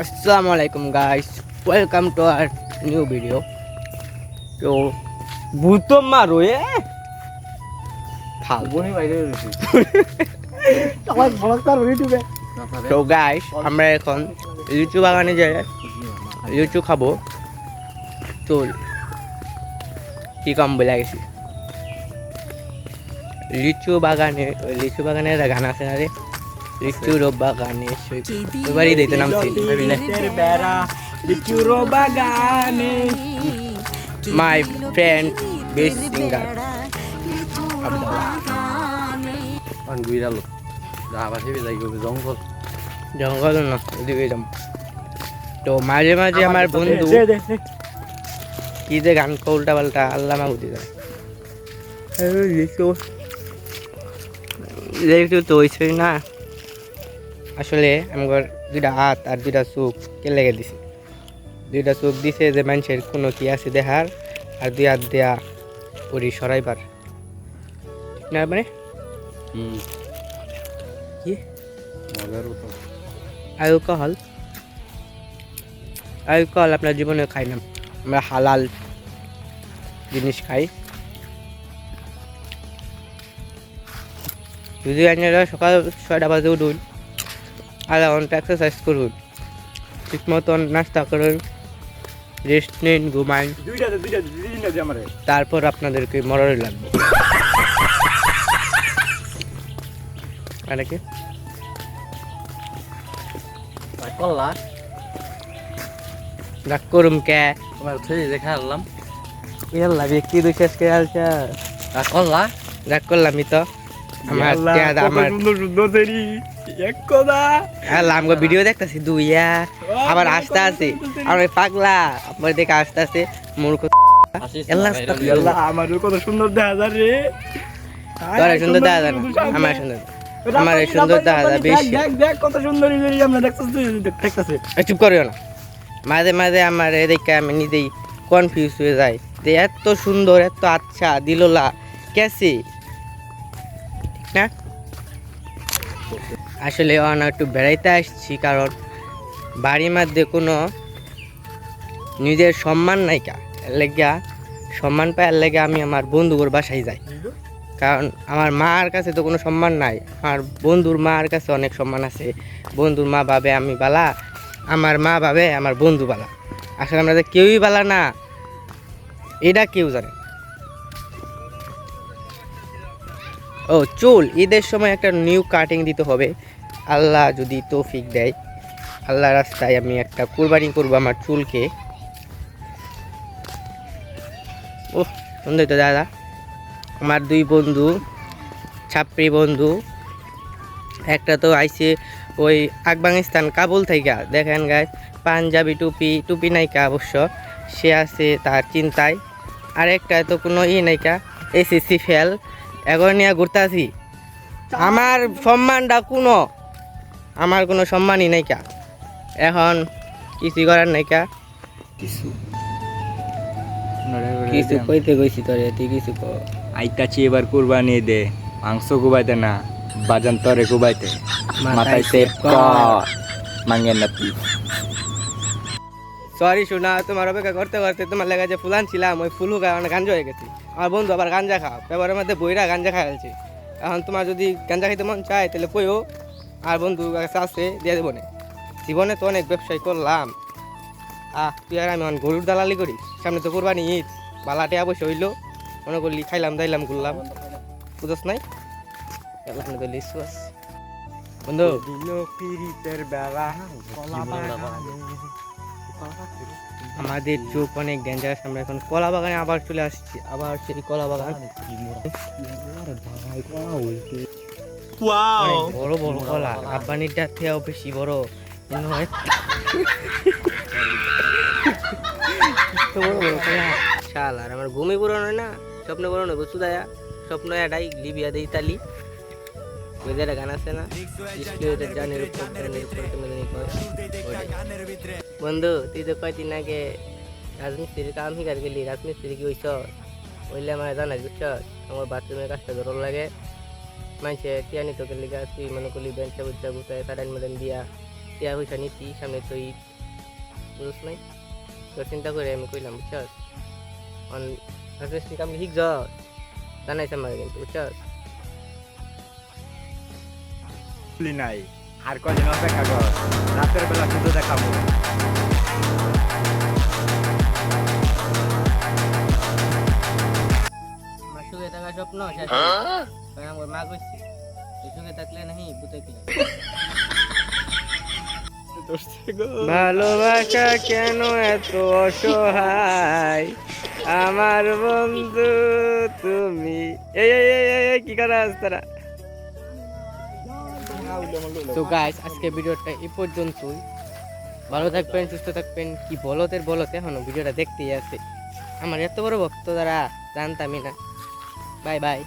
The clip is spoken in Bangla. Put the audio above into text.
Assalamualaikum guys, welcome to our new video. So, buto maro বনি বাইরে রয়েছে আমার ব্লগ কর ইউটিউবে। তো গাইস, আমরা এখন লিচু বাগানে যাই, লিচু খাবো। চল কি কাম বলে গেছি, লিচু বাগানে গান আছে না রে, লিচুর বাগানে এবারই দিতে নামছি লিচুর বাগানে। মাই ফ্রেন্ড বেস্ট সিঙ্গার বিড়ালো আবাসে যাই জঙ্গল জঙ্গল না, এদিকে যাম। তো মাঝে মাঝে আমার বন্ধু কি যে গান উল্টা পাল্টা আল্লাহ মাহুদি যায় তো হইছই না। আসলে আমার দুইটা হাত আর দুইটা চোখ কে লেগে দিছে, দুইটা চোখ দিছে যে মানুষের কোনো কি আছে দেখার, আর দুই হাত দেয়া ওরি সরাইবার ঠিক না মানে কি অ্যালকোহল আপনার জীবনে খাই না, আমরা হালাল জিনিস খাই। যদি আপনারা সকাল 6টা বাজে উঠুন, আধা ঘন্টা এক্সারসাইজ করুন, ঠিক মতন নাস্তা করুন, রেস্ট নিন, ঘুমাইন, তারপর আপনাদেরকে মরণে লাগবে। কি কল্লা রাগ করুম কে তোমার দেখা আনলাম ইয়াল্লা ব্যক্তি দুই শেষ কে আলছা কল্লা রাগ করলামই তো। আমার আমার ভিডিও দেখতেছি দুইয়া আবার আসতে আছে, আমার পাগলা আপনার দেখে আসতে আছে মূর্খ। আমার কত সুন্দর দেখা যায় রে, তোর সুন্দর দেখা যায় না, আমার সুন্দর, আমার সুন্দর দেখা যায় বেশি। দেখ কত সুন্দর আমরা দেখতেছি। চুপ করিও না, মাঝে মাঝে আমার দেখে আমি নিজেই কনফিউজ হয়ে যাই যে এত সুন্দর এত আচ্ছা দিললা কেসে, ঠিক না? আসলে অনেক একটু বেড়াইতে আসছি, কারণ বাড়ির মধ্যে কোনো নিজের সম্মান নাই কা, এর লেগা সম্মান পাওয়ার লেগে আমি আমার বন্ধুর বাসায় যাই, কারণ আমার মার কাছে তো কোনো সম্মান নাই, আমার বন্ধুর মার কাছে অনেক সম্মান আছে। বন্ধুর মা ভাবে আমি বালা, আমার মা ভাবে আমার বন্ধু বালা। আসলে আমরা যে কেউই বালা না, এটা কেউ জানে। ও চুল, ঈদের সময় একটা নিউ কাটিং দিতে হবে, আল্লাহ যদি তৌফিক দেয়। আল্লাহ রাস্তায় আমি একটা কুরবানি করবো আমার চুলকে। ও সুন্দর তো দাদা, আমার দুই বন্ধু ছাপড়ি বন্ধু, একটা তো আইসে ওই আফগানিস্তান কাবুল থেকে, দেখেন গায়ে পাঞ্জাবি টুপি নাইকা, অবশ্য সে আছে তার চিন্তায়। আর একটা তো কোনো নাইকা, এসএসসি ফেল, এখন নিয়ে ঘুরতে আসি। আমার সম্মানটা আমার কোনো সম্মানই নাইকা, এখন কিছু করার নাইকা। কিছু কইতে গেছি তোরে, তুই কিছু আইতাছি এবার কুরবানি দে, মাংস কুবাইতে না বাজান তরে কুবাইতে, মাথায় সেট মাঙ্গেন না তুই। সরি শোনা, তোমার অপেক্ষা করতে করতে তোমার লেগে যে ফুলান ছিলাম, ওই ফুল কারণে গাঞ্জা হয়ে গেছি। আমার বন্ধু আবার গাঞ্জা খাও, পেপারের মধ্যে বইরা গাঞ্জা খাই আছে। এখন তোমার যদি গাঞ্জা খাইতে মন চায় তাহলে কইও, আর বন্ধু কাছে আছে দিয়ে দেবো না। জীবনে তো অনেক ব্যবসায় করলাম, তুই আর আমি গরুর দালালি করি। সামনে তো কোরবানি ঈদ, বালাটে অবশ্য হইলো, মনে করলি খাইলাম দাইলাম ঘুরলাম, বুঝস নাই? বন্ধু আমাদের চোখ অনেক ডেঞ্জারাস, আমরা এখন কলা বাগানে আবার চলে আসছি, আবার সেই কলা বাগান। বড় বড় কলা, আব্বানিটার থেকেও বেশি বড় মনে হয়। শাল, আর আমার ঘুমই পুরানো হয় না, স্বপ্ন পুরানো বুঝু দেয়া, স্বপ্ন এটাই লিবিয়া দেই ইতালি। ওদের গান আছে না, বন্ধু তুই তো কয়দিন আগে রাজমিস্ত্রির কাম শিকার গেলি, রাজমিস্ত্রি কি হইছ হইলে আমার জানাই বুঝছ। আমার বাথরুমের কাজটা ধরল লাগে, মানুষে টিয়ানি তোকে লিগা তুই মনে করলি বেঞ্চা বুঝা গুছায় কারেন্ট মেডেন দিয়া টিয়া পয়সা নিতি সামনে তো ঈদ বুঝছ নাই তো চিন্তা করে আমি কইলাম বুঝছস আমি শিখ যা জানাইছে আমার কিন্তু বুঝছস বলি নাই আর কদিন অপেক্ষা কর রাতের বেলা শুধু দেখাবো আমার সুখে থাকা স্বপ্ন শেষ আমার মা কইছে সুখে থাকলে নাহি বুঝাইতে ভালোবাসা কেন এত অসহায় আমার বন্ধু তুমি কি করা তারা তো গাইস আজকে ভিডিওটা এই পর্যন্তই ভালো থাকবেন সুস্থ থাকবেন কি বলতের বলতে এখনো ভিডিওটা দেখতেই আছে আমার এত বড় ভক্ত দ্বারা জানতামই না বাই বাই